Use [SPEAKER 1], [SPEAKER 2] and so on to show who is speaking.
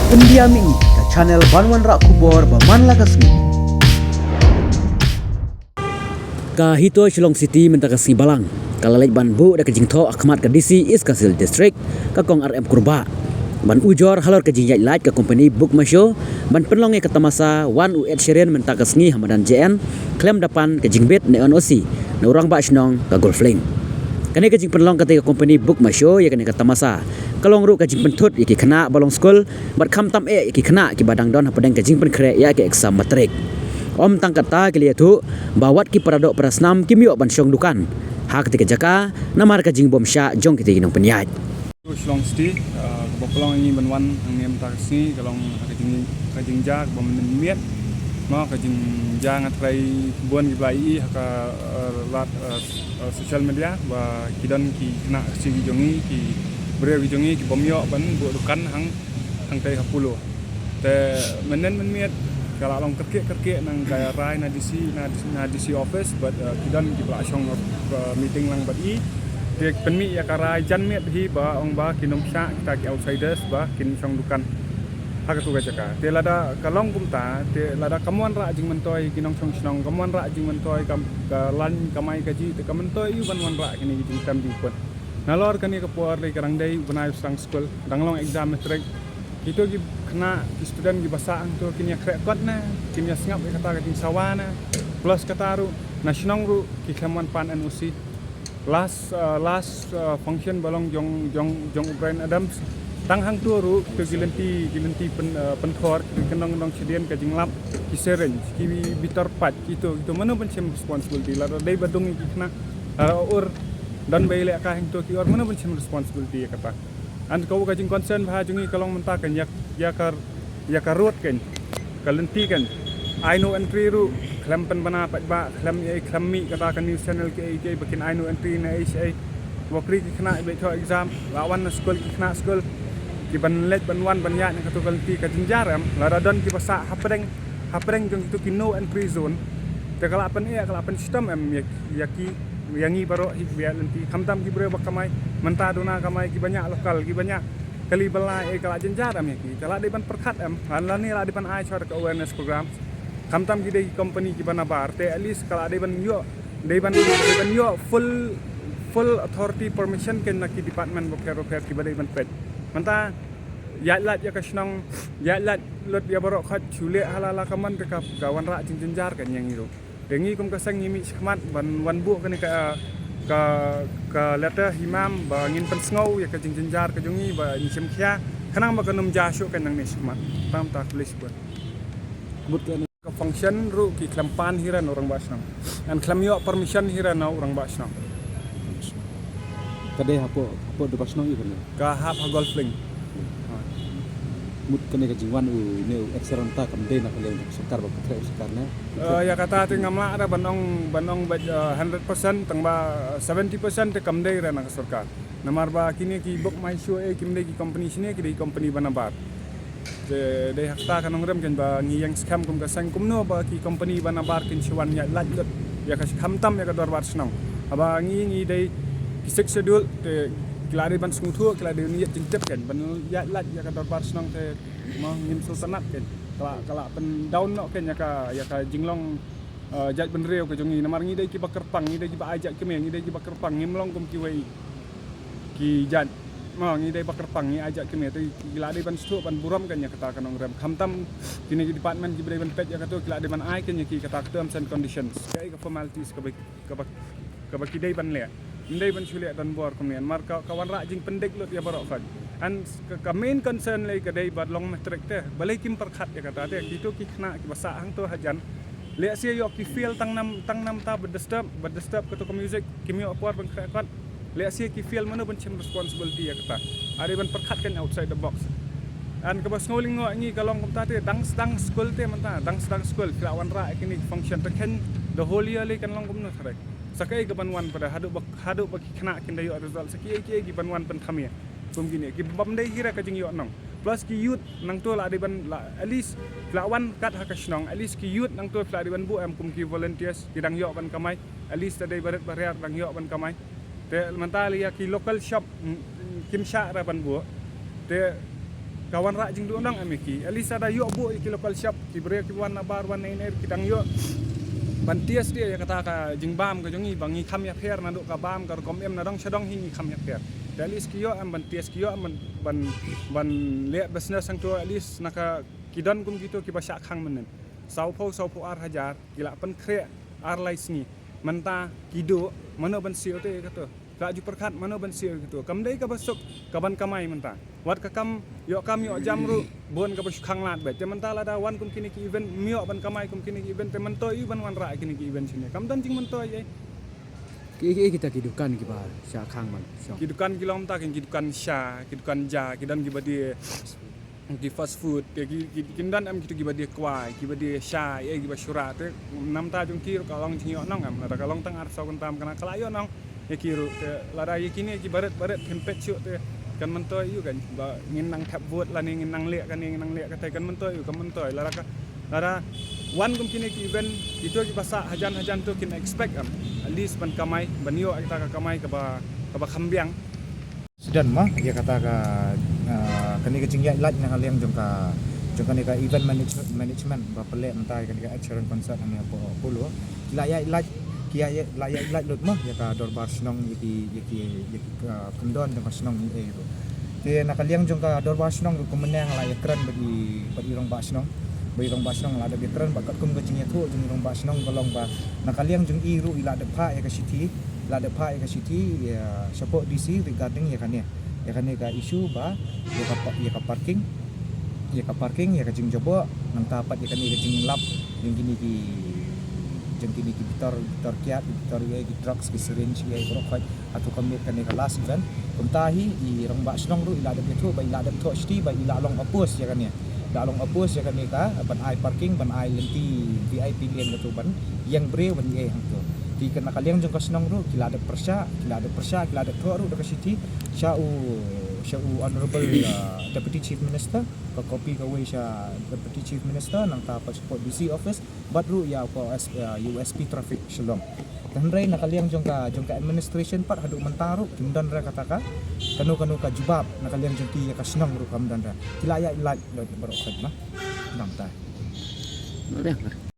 [SPEAKER 1] Pendiam ini ke channel Banwan Rak Kubor Baman Lakasmi. Kahito Shillong City mentakasni balang. Kalalek ban bu da kejing tho Ahmad Kadisi is Kasil District kakong RM Kurba. Ban ujor halor kejing yai light ke company Book Masyo ban penlonge ketamasa wan uet Shirin mentakasni Hamadan JN klaim dapan kejing bet neon OC na urang ba shnong ka Golflame. Kani kejing penlong ketika company Book Masyo ya kani ketamasa kalong ru kejing pentut iki kena balong school bat kham tam iki kena ki badang don hapadeng kejing penkre ya ke exam matrik. Om tangkata kili tu bawat ki paradok prasnam kimyo ban syong dukan. Hak ketika jaka namar kajing bom sya jong kita ginong penyat.
[SPEAKER 2] Shillong City, kebopolong ini banwan angem taksi kalong kajing jak bom miet ma kajing jangat rai buan ki blai haka lat social media ba kidan ki kena si jongi ki bre jongi ki bomyo ban bu dukan hang tai 10 te menen miet kalau long kerke nang kaya rai na DC office but kidan ki bla syong meeting lang bat i dek penmi ya karai jan miet hi ba ong ba kinom sya kita ki outsiders ba kin syong dukan hak tu gajaka te lada kalong kumta te lada kamuan ra jing mentoi kinong syong snong kamuan ra jing mentoi kam lan kamai kaji te kamentoi yu ban wan ra kini jing kam di pun nalor kani ka puar le karang dai banai sang school danglong exam matric itu gi kena student gi basang tu kinya krekot na kinya sengap kata kating sawana plus kata ru nasional ru ki kamuan pan NOC last function balong jong Brian Adams tang hang tu ru ke gilenti penthor kenong cedian ka jinglap ki seren ki bitor pat itu mana pen responsibility la dai badung ki kena ur dan baile ka hang tu ki or mana pen responsibility kata and kau kajing concern bah jungi kalong mentakan ya karut kan kalenti kan I know entry ru klampen bana pat ba klammi kata kan news channel ke bikin I know entry na HA wakri ki kena be tho exam lawan na school ki kena school ki ban let ban wan ban ya ni katu kalenti ka jinjaram la radon ki basa hapreng jung tu ki no entry zone te kalapan system ya ki yangi baro biar nanti kamtam ki bre bakamai menta dona kamai ki banyak lokal ki banyak kali bela kala jenjaram ya ki kala depan perkat lan ni la depan ai char awareness program kamtam ki dei company ki bana bar te at least kala depan yo full authority permission ken na ki department repair ki badai ban pet menta ya lat ya kasnong ya lat lot ya baro khat chule halala kaman te kawan ra jenjar kan yang itu dengi kum kasang ngimi khmat ban bu kan ka letter himam ba ngin pen sngow ya ka jinjar ka jungi ba nyim khya khanang ba kanum ja shu kan nang ni khmat tam ta tulis buat but ka function ru ki klampan hiran orang basnam an klamyo permission hiran orang basnam
[SPEAKER 3] kadai hapo do basnam iban
[SPEAKER 2] ka hap Golflame
[SPEAKER 3] mut kene kajingwan ne ekseron ta kam de na kale sekar ba patre sekarna
[SPEAKER 2] ya kata te ngamla ada banong 100% tang ba 70% te kam de na sarkar namar ba kini ki Book Masyo kim de ki company sini ki de company banabar de hakta kanong rem kan ba ngiyang scam kum ka sang kum no ba ki company banabar kin shwan ya lat ya ka khamtam ya ka dorbar snong aba ngi de ki schedule te kelari ban sungtu kelari niat jintep kan ban ya lat ya ka dorbar snong te ma ngim sultanat kan kala pen down no kan ya ka jinglong jat ben reu ke jongi namar ngi dai ki bakerpang ngi dai ki ba ajak ke ngi dai ki bakerpang ngimlong kum ki wei ki jat ma ngi dai bakerpang ngi ajak ke te kila dai ban stu ban buram kan ya kata kanong rem khamtam kini ki department ki bre ban pet ya kata kila dai ban ai kan ya ki kata terms and conditions kai ka formalities ka ki dai ban le ndai ban chule dan bor kemen mar kawan ra jing pendek lut ya barok kan an ka main concern lai ka dai bad long matric te balai kim perkhat ya kata te kitu ki kena ki basa hang to hajan le sia yo ki feel tang nam ta berdisturb ka to music kimyo apor ban khat le sia ki feel mana ban responsibility ya kata are ban perkhat kan outside the box an ka bas ngoling ngo ngi kalong kum ta te dang school te manta dang school kawan ra kini function te ken the whole year le kan long kum no thare sakai ke banwan pada haduk bagi kena kindai result saki ki banwan pen khamia kum gini ki bam dai kira ka jing yo nong plus ki youth nang to la de ban at least lawan kat hakasnong at least ki youth nang to la de ban bu am kum ki volunteers ki dang yo ban kamai at least tadai barat bariar dang yo ban kamai te mentali ya ki local shop kim sha ra ban bu te kawan rak jing du nang ameki alis ada yo bu ki local shop ki bre ki wan bar wan ner kidang yo ban tias dia ya kata ka jing bam ka jongi bangi kham ya pher na do ka bam ka kom em na dong chadong hi kham ya pher alis ki yo am ban tias ki yo am ban le business sang tu alis naka kidon kum gitu ki basya khang menen sau pho ar hajar kila pen kre ar lai sni manta kido mano ban sil te kata ka ju perkat mano ban sil gitu kam dei ka basuk ka ban kamai menta wat ka kam yo jamru bon ka bas khang lat bet menta la da wan kum kini ki event mio ban kamai kum kini ki event te mento i ban wan ra kini ki event sini kam dan jing mento ai
[SPEAKER 3] Ki kita kidukan ki ba sya khang man.
[SPEAKER 2] kidukan kilom ta kidukan sha kidukan ja kidan ki badi ki fast food te kindan am kitu ki badi kwai ki badi sha ye ki basura te nam ta jung ki ka long jing yo nong am la ka long tang ar sa kun tam kana kala yo nong ye ki ru te la da ye kini ki baret tempet chu te kan mentoi yu kan ba ngin nang tap vote la ni ngin nang le kan ngin nang le ka te kan mentoi yu kan mentoi la ka la wan kum kini ki event itu ki basa hajan tu kin expect am at least ban kamai ban yo kita ka kamai ka ba khambiang
[SPEAKER 4] Sudan mah dia kata kani ke cingyak lat yang kalian jongka ni ka event management ba pelek mentai kani ka action concert ani apa puluh layak lat lut mah ya ka dorbar senong yaki kendon jongka senong ni tu dia nak kalian jongka dorbar senong ku menang la ya keren bagi rong ba senong bagi rong ba senong la ada keren ba kum ke cingyak tu jong rong ba senong golong ba nak kalian jong iru ila de pha ya ka city la de pha ya city ya support DC regarding ya kan ka isu ba ya ka parking ya ka jing jobo nang tapat ya kan ya jing lap yang gini ki bitar kiat bitar ya ki drugs ki syringe ya brokot atau kamit kan ya last event kuntahi di rong ba snong ru ila de betu ba ila de to sti ba ila long apus ya kan ya dalong apus ya kan ka ban ai parking ban ai lenti VIP lane tu ban yang bre ban ye hang tu di kena kalian jong kasnong ru kila ada persya kila ada to ru dekat city syau honorable deputy chief minister ka copy ka we sya deputy chief minister nang ta support DC office but ru ya ko USP traffic shalom dan rai nak kalian jong ka administration part hadu mentaru kindan ra kataka kanu ka jubab nak kalian jong ki kasnong ru kam dan ra kila ya like berokhat mah nam ta
[SPEAKER 1] Nah,